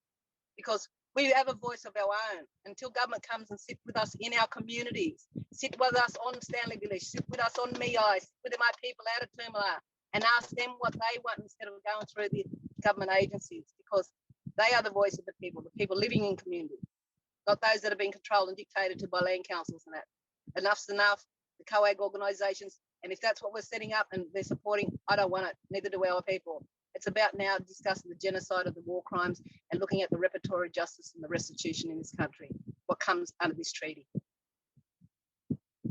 because we have a voice of our own. Until government comes and sit with us in our communities, sit with us on Stanley Village, sit with us on Miai, sit with my people out of Tilmouth, and ask them what they want instead of going through the government agencies, because they are the voice of the people living in community, not those that have been controlled and dictated to by land councils and that. Enough's enough, the COAG organisations, and if that's what we're setting up and they're supporting, I don't want it, neither do our people. It's about now discussing the genocide of the war crimes and looking at the reparatory justice and the restitution in this country, what comes under this treaty.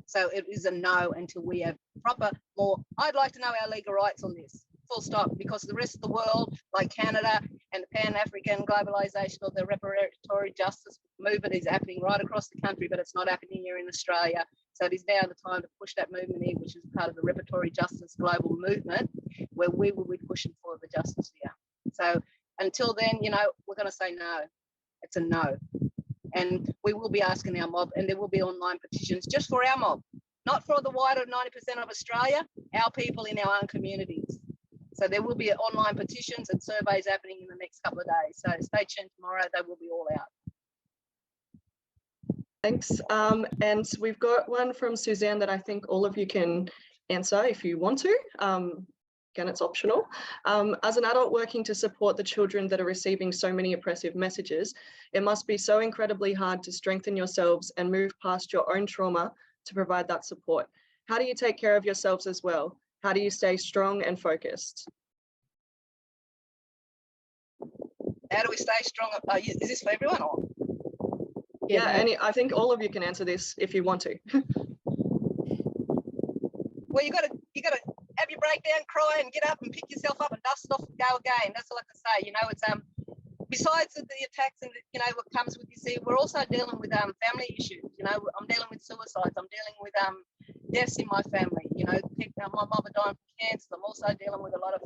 So it is a no until we have proper more. I'd like to know our legal rights on this, full stop, because the rest of the world, like Canada and the Pan-African globalisation of the reparatory justice movement, is happening right across the country, but it's not happening here in Australia. So it is now the time to push that movement in, which is part of the reparatory justice global movement, where we will be pushing for the justice here. So until then, you know, we're going to say no. It's a no. And we will be asking our mob, and there will be online petitions just for our mob, not for the wider 90% of Australia, our people in our own communities. So there will be online petitions and surveys happening in the next couple of days. So stay tuned tomorrow, they will be all out. Thanks. And we've got one from Suzanne that I think all of you can answer if you want to. Again, it's optional. As an adult working to support the children that are receiving so many oppressive messages, it must be so incredibly hard to strengthen yourselves and move past your own trauma to provide that support. How do you take care of yourselves as well? How do you stay strong and focused? How do we stay strong? Is this for everyone? Or? Yeah, I think all of you can answer this if you want to. Well, you gotta have your breakdown, cry, and get up and pick yourself up and dust off and go again. That's all I can say. You know, it's besides the attacks and you know what comes with, you see, we're also dealing with family issues. You know, I'm dealing with suicides. I'm dealing with deaths in my family. You know, my mother dying from cancer. I'm also dealing with a lot of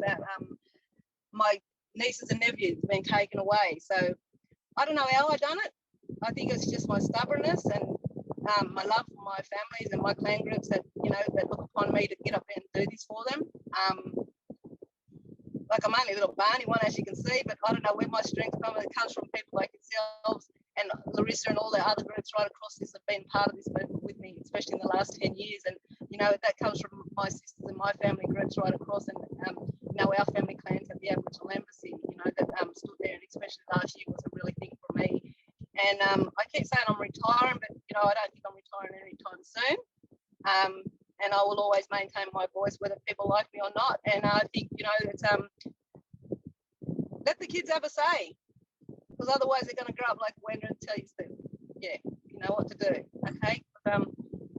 my nieces and nephews being taken away. So I don't know how I done it. I think it's just my stubbornness and my love for my families and my clan groups that, you know, that look upon me to get up there and do this for them. Like I'm only a little barney one, as you can see, but I don't know where my strength comes from. It comes from people like yourselves and Larissa and all the other groups right across this have been part of this movement with me, especially in the last 10 years. And, you know, that comes from my sisters and my family groups right across and, you know, our family clans at the Aboriginal Embassy, you know, that stood there, and especially last year was a really thing for me. And I keep saying I'm retiring, but, you know, I don't think I'm retiring anytime soon. And I will always maintain my voice, whether people like me or not. And I think, you know, it's let the kids have a say, because otherwise they're going to grow up like Gwenda and tell you to, yeah, you know what to do. Okay, but,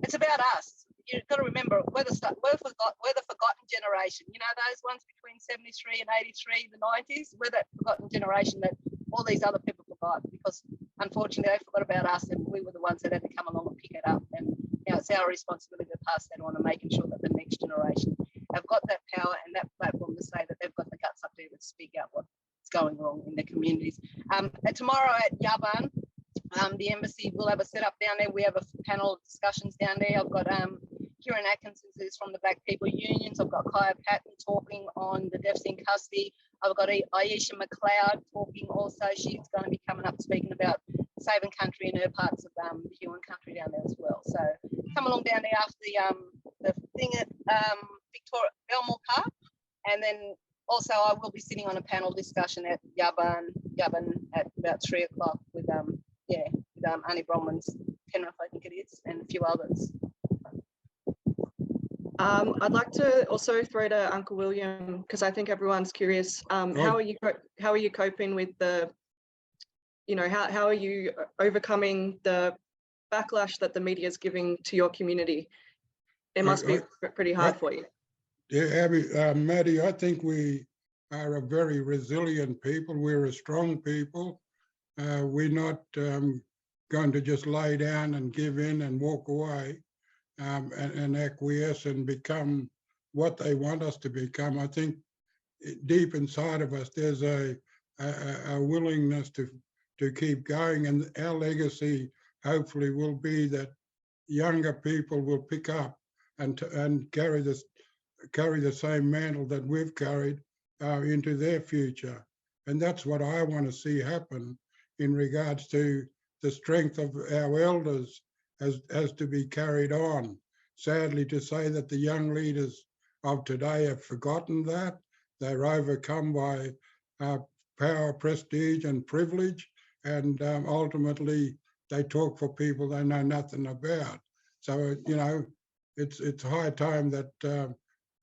it's about us. You've got to remember, we're the forgotten generation. You know, those ones between 73 and 83, the 90s. We're that forgotten generation that all these other people forgot, because unfortunately they forgot about us, and we were the ones that had to come along and pick it up. And you know, it's our responsibility to pass that on and making sure that the next generation have got that power and that platform to say that they've got the guts up there to speak out what's going wrong in their communities. And tomorrow at Wia-bul, the embassy will have a setup down there. We have a panel of discussions down there. I've got Kieran Atkinson, who's from the Black People Unions. I've got Kaya Patton talking on the deaths in custody. I've got Aisha McLeod talking also. She's going to be coming up speaking about saving country in her parts of the Huon country down there as well. So come along down there after the thing at Victoria Belmore Park, and then also I will be sitting on a panel discussion at Wia-bul at about 3 o'clock with Annie Bronwyn's Penrith, I think it is, and a few others. I'd like to also throw to Uncle William, because I think everyone's curious. How are you coping with the, you know, how are you overcoming the backlash that the media is giving to your community? It must be pretty hard for you. Yeah, Abby, Maddie, I think we are a very resilient people. We're a strong people. We're not going to just lay down and give in and walk away. And acquiesce and become what they want us to become. I think deep inside of us, there's a willingness to keep going, and our legacy hopefully will be that younger people will pick up and carry the same mantle that we've carried into their future. And that's what I want to see happen in regards to the strength of our elders as to be carried on. Sadly to say that the young leaders of today have forgotten that. They're overcome by power, prestige and privilege, and ultimately they talk for people they know nothing about. So, you know, it's high time that,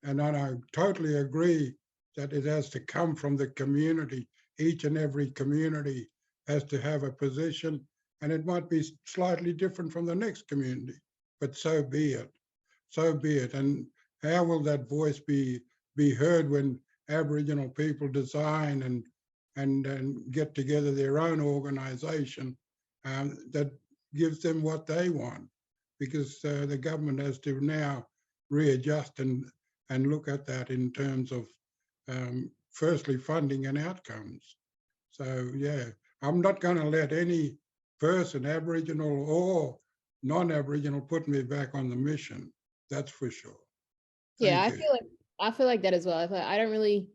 and I totally agree that it has to come from the community. Each and every community has to have a position, and it might be slightly different from the next community, but so be it. So be it. And how will that voice be heard when Aboriginal people design and get together their own organisation that gives them what they want? Because the government has to now readjust and look at that in terms of firstly funding and outcomes. So yeah, I'm not going to let any person, Aboriginal or non-Aboriginal, put me back on the mission. That's for sure. Yeah, I feel like that as well. I don't really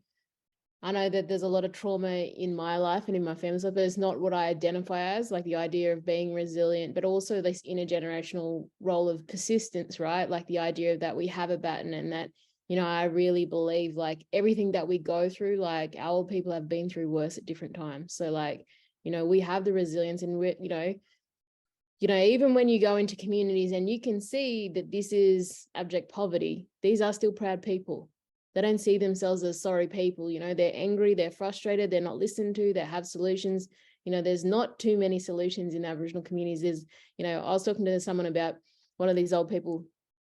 I know that there's a lot of trauma in my life and in my family's life, but it's not what I identify as, like the idea of being resilient, but also this intergenerational role of persistence, right? Like the idea that we have a baton and that, you know, I really believe like everything that we go through, like our old people have been through worse at different times. So like, you know, we have the resilience and we're, you know, even when you go into communities and you can see that this is abject poverty, these are still proud people. They don't see themselves as sorry people. You know, they're angry, they're frustrated, they're not listened to, they have solutions. You know, there's not too many solutions in Aboriginal communities. There's, you know, I was talking to someone about one of these old people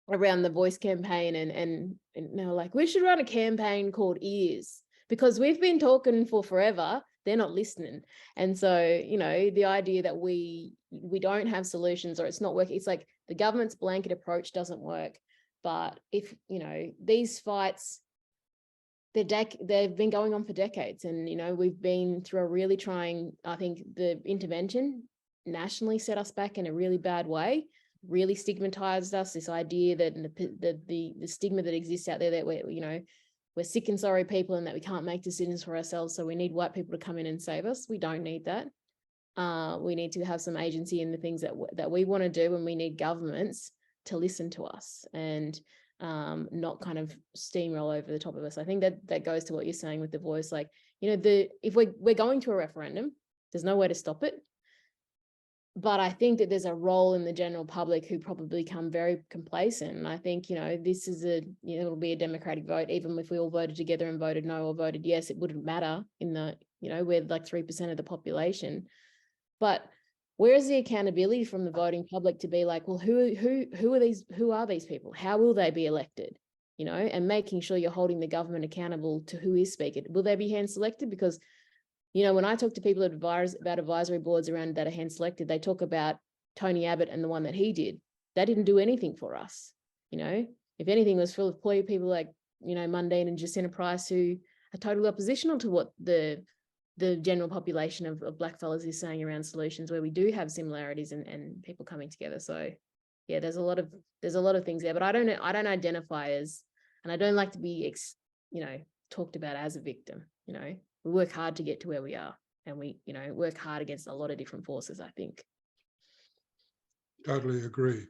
around the voice campaign and they were like, we should run a campaign called Ears because we've been talking for forever. They're not listening. And so, you know, the idea that we don't have solutions or it's not working, it's like the government's blanket approach doesn't work. But if, you know, these fights, they've been going on for decades. And, you know, we've been through a really trying, I think the intervention nationally set us back in a really bad way, really stigmatized us, this idea that the stigma that exists out there that we're, you know, we're sick and sorry people and that we can't make decisions for ourselves. So we need white people to come in and save us. We don't need that. We need to have some agency in the things that we want to do, and we need governments to listen to us and not kind of steamroll over the top of us. I think that goes to what you're saying with the voice. Like, you know, if we're going to a referendum, there's no way to stop it. But I think that there's a role in the general public who probably become very complacent. And I think, you know, this is it'll be a democratic vote. Even if we all voted together and voted no or voted yes, it wouldn't matter in the, you know, we're like 3% of the population. But where is the accountability from the voting public to be like, well, who are these people? How will they be elected? You know, and making sure you're holding the government accountable to who is speaking. Will they be hand selected? Because, you know, when I talk to people about advisory boards around that are hand selected, they talk about Tony Abbott and the one that he did. That didn't do anything for us. You know, if anything, it was full of people like, you know, Mundine and Jacinta Price, who are totally oppositional to what the general population of blackfellas is saying around solutions, where we do have similarities and people coming together. So yeah, there's a lot of things there, but I don't identify as, and I don't like to be, you know, talked about as a victim. You know, we work hard to get to where we are, and we, you know, work hard against a lot of different forces, I think. Totally agree.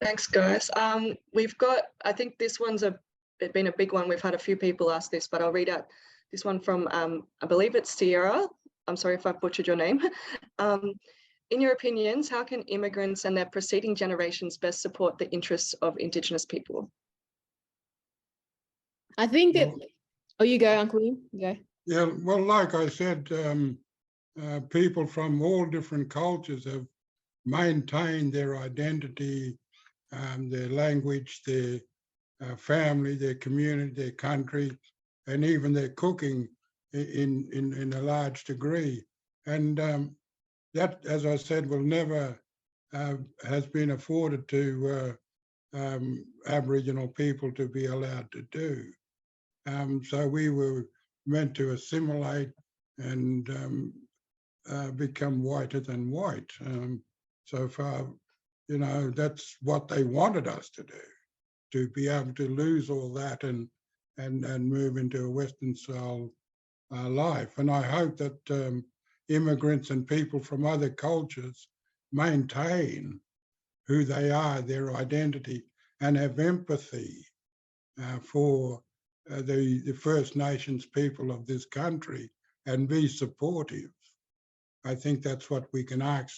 Thanks, guys. We've got, I think this one's been a big one. We've had a few people ask this, but I'll read out this one from, I believe it's Sierra. I'm sorry if I butchered your name. In your opinions, how can immigrants and their preceding generations best support the interests of Indigenous people? I think that, oh, you go, Uncle Ian, you go. Yeah, well, like I said, people from all different cultures have maintained their identity, their language, their family, their community, their country, and even their cooking in a large degree. And that, as I said, will never has been afforded to Aboriginal people to be allowed to do. So we were meant to assimilate and become whiter than white. So far, you know, that's what they wanted us to do, to be able to lose all that and move into a Western style life. And I hope that immigrants and people from other cultures maintain who they are, their identity, and have empathy for the First Nations people of this country and be supportive. I think that's what we can ask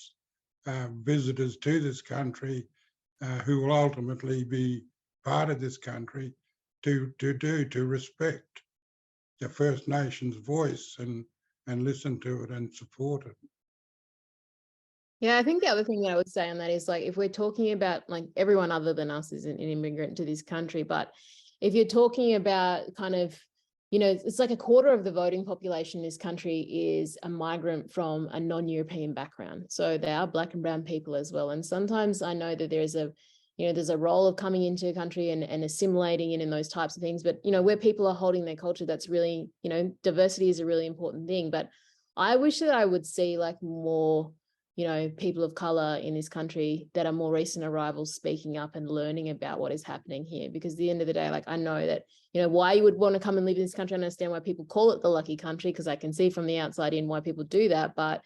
visitors to this country who will ultimately be part of this country to respect the First Nations voice and listen to it and support it. Yeah, I think the other thing that I would say on that is, like, if we're talking about, like, everyone other than us is an immigrant to this country, but if you're talking about kind of, you know, it's like a quarter of the voting population in this country is a migrant from a non-European background. So they are Black and brown people as well. And sometimes I know that there's a, you know, there's a role of coming into a country and assimilating in those types of things. But, you know, where people are holding their culture, that's really, you know, diversity is a really important thing. But I wish that I would see like more you know, people of color in this country that are more recent arrivals speaking up and learning about what is happening here. Because at the end of the day, like, I know that, you know, why you would want to come and live in this country. I understand why people call it the lucky country, because I can see from the outside in why people do that. But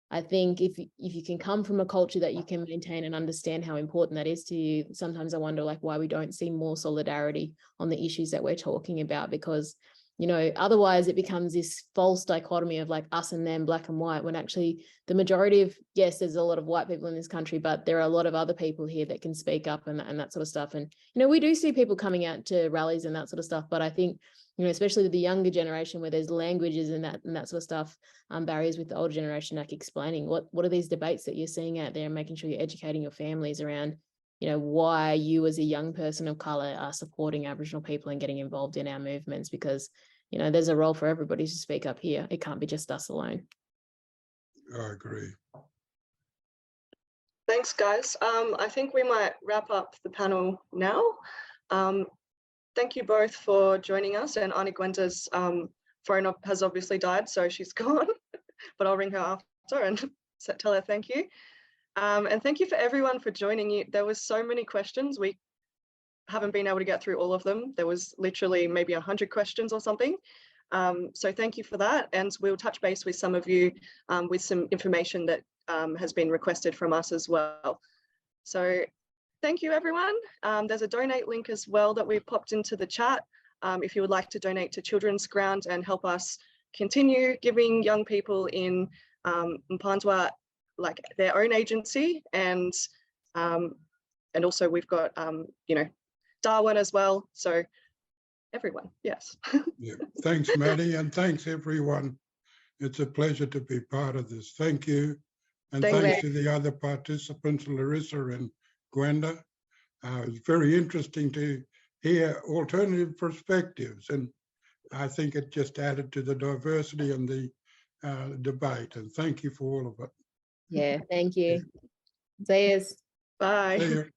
I think if you can come from a culture that you can maintain and understand how important that is to you, sometimes I wonder like why we don't see more solidarity on the issues that we're talking about, because, you know, otherwise it becomes this false dichotomy of like us and them, black and white, when actually the majority of, yes, there's a lot of white people in this country, but there are a lot of other people here that can speak up and that sort of stuff. And, you know, we do see people coming out to rallies and that sort of stuff, but I think, you know, especially with the younger generation where there's languages and that sort of stuff, barriers with the older generation, like explaining what are these debates that you're seeing out there and making sure you're educating your families around, you know, why you as a young person of color are supporting Aboriginal people and getting involved in our movements, because, you know, there's a role for everybody to speak up here. It can't be just us alone. I agree. Thanks, guys. I think we might wrap up the panel now. Thank you both for joining us, and Auntie Gwenda's phone has obviously died, so she's gone, but I'll ring her after and tell her thank you. And thank you for everyone for joining you. There was so many questions. We haven't been able to get through all of them. There was literally maybe 100 questions or something. So thank you for that. And we'll touch base with some of you with some information that has been requested from us as well. So thank you, everyone. There's a donate link as well that we've popped into the chat. If you would like to donate to Children's Ground and help us continue giving young people in Mpanswa like their own agency, and also we've got you know, Darwin as well. So everyone, yes. Yeah. Thanks, Maddie, and thanks everyone. It's a pleasure to be part of this. Thank you. And thanks to the other participants, Larissa and Gwenda. It's very interesting to hear alternative perspectives, and I think it just added to the diversity and the debate. And thank you for all of it. Yeah, thank you. See yous. Bye. See you.